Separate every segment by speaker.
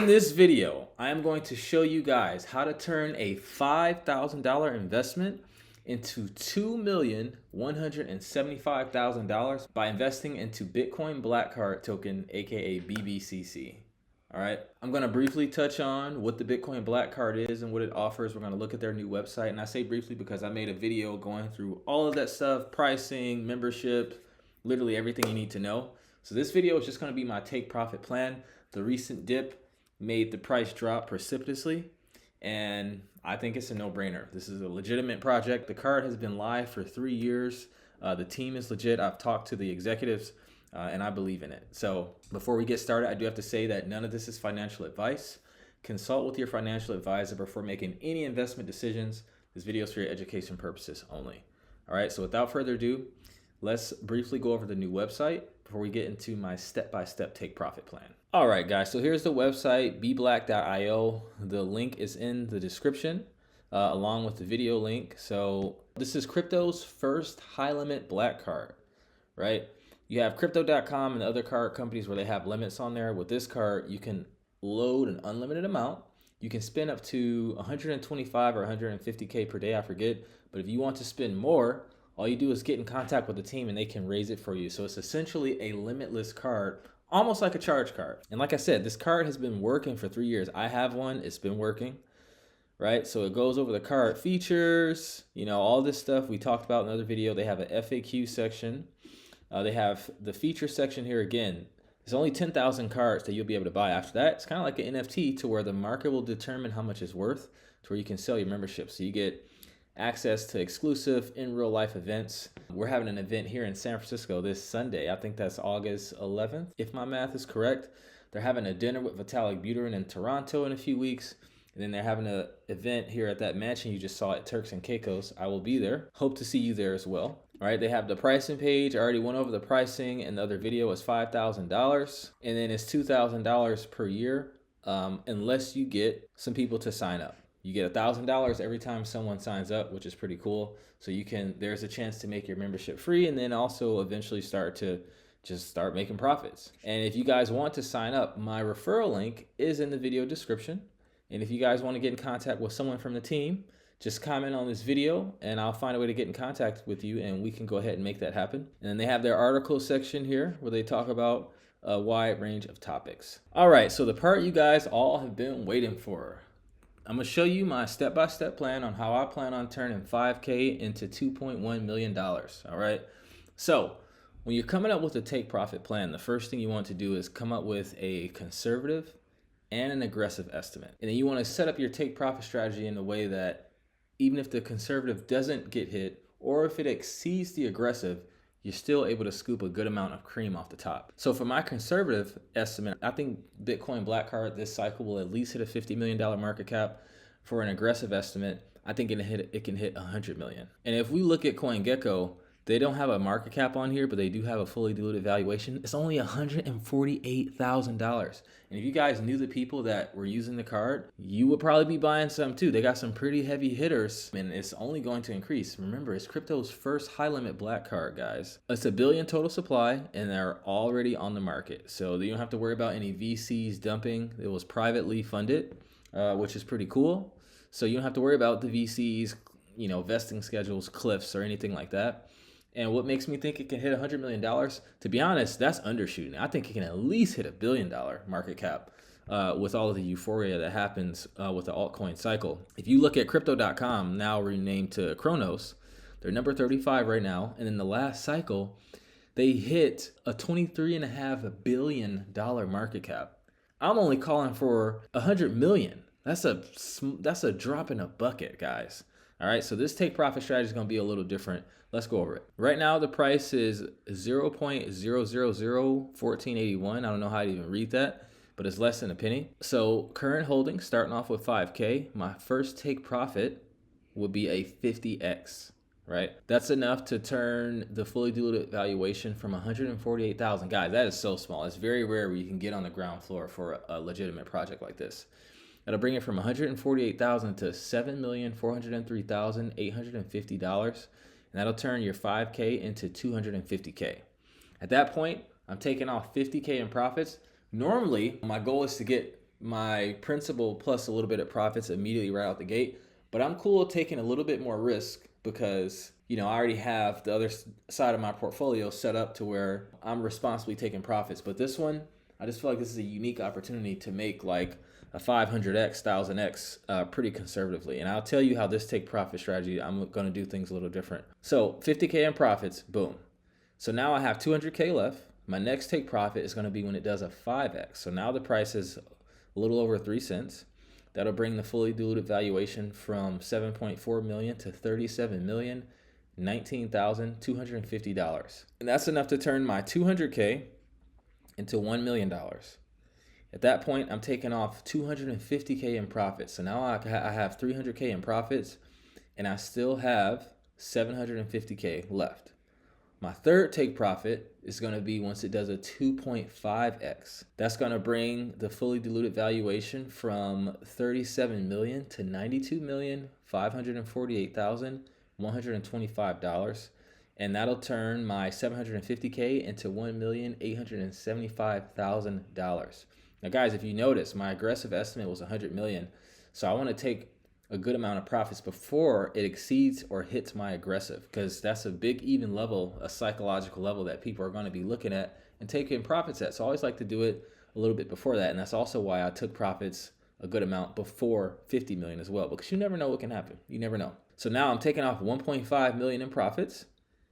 Speaker 1: In this video, I am going to show you guys how to turn a $5,000 investment into $2,175,000 by investing into Bitcoin Black Token, aka BBCC. All right, I'm going to briefly touch on what the Bitcoin Black Card is and what it offers. We're going to look at their new website, and I say briefly because I made a video going through all of that stuff, pricing, membership, literally everything you need to know. So this video is just going to be my take profit plan. The recent dip made the price drop precipitously, and I think it's a no-brainer. This is a legitimate project. The card has been live for 3 years. The team is legit. I've talked to the executives, and I believe in it. So before we get started, I do have to say that none of this is financial advice. Consult with your financial advisor before making any investment decisions. This video is for your education purposes only. All right, so without further ado, let's briefly go over the new website before we get into my step-by-step take profit plan. All right, guys, so here's the website, bblack.io. The link is in the description, along with the video link. So this is crypto's first high-limit black card, right? You have crypto.com and other card companies where they have limits on there. With this card, you can load an unlimited amount. You can spend up to 125 or 150K per day, I forget. But if you want to spend more, all you do is get in contact with the team and they can raise it for you. So it's essentially a limitless card, almost like a charge card. And like I said, this card has been working for 3 years. I have one, it's been working, right? So it goes over the card features, you know, all this stuff we talked about in another video. They have an FAQ section. They have the feature section here again. There's only 10,000 cards that you'll be able to buy. After that, it's kind of like an NFT to where the market will determine how much it's worth to where you can sell your membership. So you get access to exclusive in real life events. We're having an event here in San Francisco this Sunday. I think that's August 11th, if my math is correct. They're having a dinner with Vitalik Buterin in Toronto in a few weeks. And then they're having an event here at that mansion you just saw at Turks and Caicos. I will be there. Hope to see you there as well. All right, they have the pricing page. I already went over the pricing in the other video. It's $5,000. And then it's $2,000 per year unless you get some people to sign up. You get $1,000 every time someone signs up, which is pretty cool. So there's a chance to make your membership free and then also eventually start making profits. And if you guys want to sign up, my referral link is in the video description. And if you guys want to get in contact with someone from the team, just comment on this video and I'll find a way to get in contact with you and we can go ahead and make that happen. And then they have their article section here where they talk about a wide range of topics. All right, so the part you guys all have been waiting for. I'm going to show you my step-by-step plan on how I plan on turning 5K into $2.1 million. All right. So when you're coming up with a take profit plan, the first thing you want to do is come up with a conservative and an aggressive estimate. And then you want to set up your take profit strategy in a way that even if the conservative doesn't get hit or if it exceeds the aggressive, you're still able to scoop a good amount of cream off the top. So for my conservative estimate, I think Bitcoin Black Card this cycle will at least hit a $50 million market cap. For an aggressive estimate, I think it can hit 100 million. And if we look at CoinGecko, they don't have a market cap on here, but they do have a fully diluted valuation. It's only $148,000. And if you guys knew the people that were using the card, you would probably be buying some too. They got some pretty heavy hitters and it's only going to increase. Remember, it's crypto's first high limit black card, guys. It's 1 billion total supply and they're already on the market. So you don't have to worry about any VCs dumping. It was privately funded, which is pretty cool. So you don't have to worry about the VCs, you know, vesting schedules, cliffs or anything like that. And what makes me think it can hit $100 million? To be honest, that's undershooting. I think it can at least hit $1 billion market cap with all of the euphoria that happens with the altcoin cycle. If you look at crypto.com, now renamed to Kronos, they're number 35 right now. And in the last cycle, they hit a $23.5 billion market cap. I'm only calling for 100 million. That's a drop in a bucket, guys. All right, so this take profit strategy is going to be a little different. Let's go over it. Right now, the price is 0.0001481. I don't know how to even read that, but it's less than a penny. So current holdings starting off with 5K. My first take profit would be a 50x, right? That's enough to turn the fully diluted valuation from 148,000. Guys, that is so small. It's very rare where you can get on the ground floor for a legitimate project like this. That'll bring it from 148,000 to $7,403,850. And that'll turn your 5K into 250K. At that point, I'm taking off 50K in profits. Normally, my goal is to get my principal plus a little bit of profits immediately right out the gate. But I'm cool taking a little bit more risk because, I already have the other side of my portfolio set up to where I'm responsibly taking profits. But this one, I just feel like this is a unique opportunity to make like a 500x, 1000x pretty conservatively. And I'll tell you how this take profit strategy, I'm going to do things a little different. So 50K in profits, boom. So now I have 200K left. My next take profit is going to be when it does a 5x. So now the price is a little over 3 cents. That'll bring the fully diluted valuation from 7.4 million to 37,019,250. And that's enough to turn my 200K into $1 million. At that point, I'm taking off 250K in profits. So now I have 300K in profits, and I still have 750K left. My third take profit is going to be once it does a 2.5x. That's going to bring the fully diluted valuation from 37 million to $92,548,125. And that'll turn my 750K into $1,875,000. Now guys, if you notice, my aggressive estimate was 100 million. So I want to take a good amount of profits before it exceeds or hits my aggressive, because that's a big even level, a psychological level that people are going to be looking at and taking profits at. So I always like to do it a little bit before that. And that's also why I took profits a good amount before 50 million as well, because you never know what can happen. You never know. So now I'm taking off 1.5 million in profits.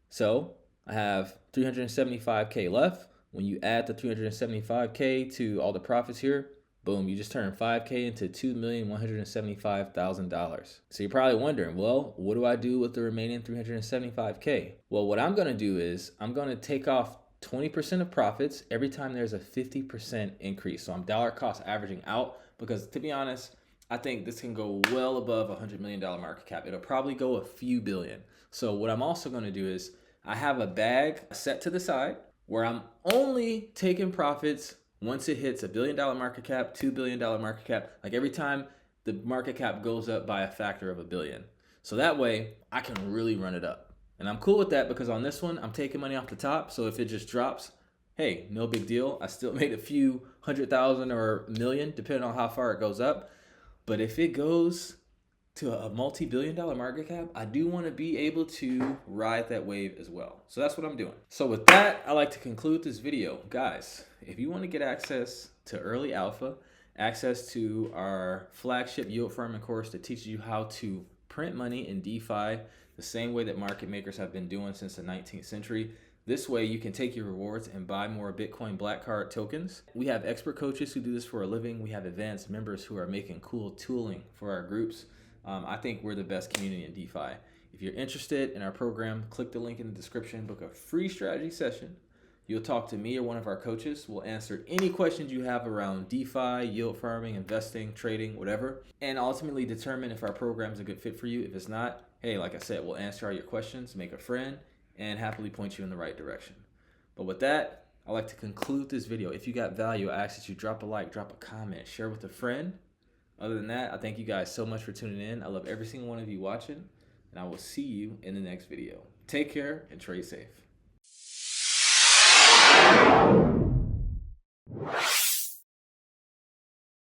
Speaker 1: So I have 375K left. When you add the 375K to all the profits here, boom, you just turn 5K into $2,175,000. So you're probably wondering, well, what do I do with the remaining 375K? Well, what I'm going to do is I'm going to take off 20% of profits every time there's a 50% increase. So I'm dollar cost averaging out, because to be honest, I think this can go well above $100 million market cap. It'll probably go a few billion. So what I'm also going to do is I have a bag set to the side where I'm only taking profits once it hits $1 billion market cap, $2 billion market cap, like every time the market cap goes up by a factor of $1 billion. So that way I can really run it up. And I'm cool with that because on this one, I'm taking money off the top. So if it just drops, hey, no big deal. I still made a few 100,000 or a million, depending on how far it goes up. But if it goes to a multi-billion-dollar market cap, I do want to be able to ride that wave as well. So that's what I'm doing. So with that, I like to conclude this video. Guys, if you want to get access to early alpha, access to our flagship yield farming course that teaches you how to print money in DeFi the same way that market makers have been doing since the 19th century. This way you can take your rewards and buy more Bitcoin Black Card tokens. We have expert coaches who do this for a living. We have advanced members who are making cool tooling for our groups. I think we're the best community in DeFi. If you're interested in our program, click the link in the description, book a free strategy session. You'll talk to me or one of our coaches. We'll answer any questions you have around DeFi, yield farming, investing, trading, whatever, and ultimately determine if our program is a good fit for you. If it's not, hey, like I said, we'll answer all your questions, make a friend, and happily point you in the right direction. But with that, I'd like to conclude this video. If you got value, I ask that you drop a like, drop a comment, share with a friend. Other than that, I thank you guys so much for tuning in. I love every single one of you watching, and I will see you in the next video. Take care and trade safe.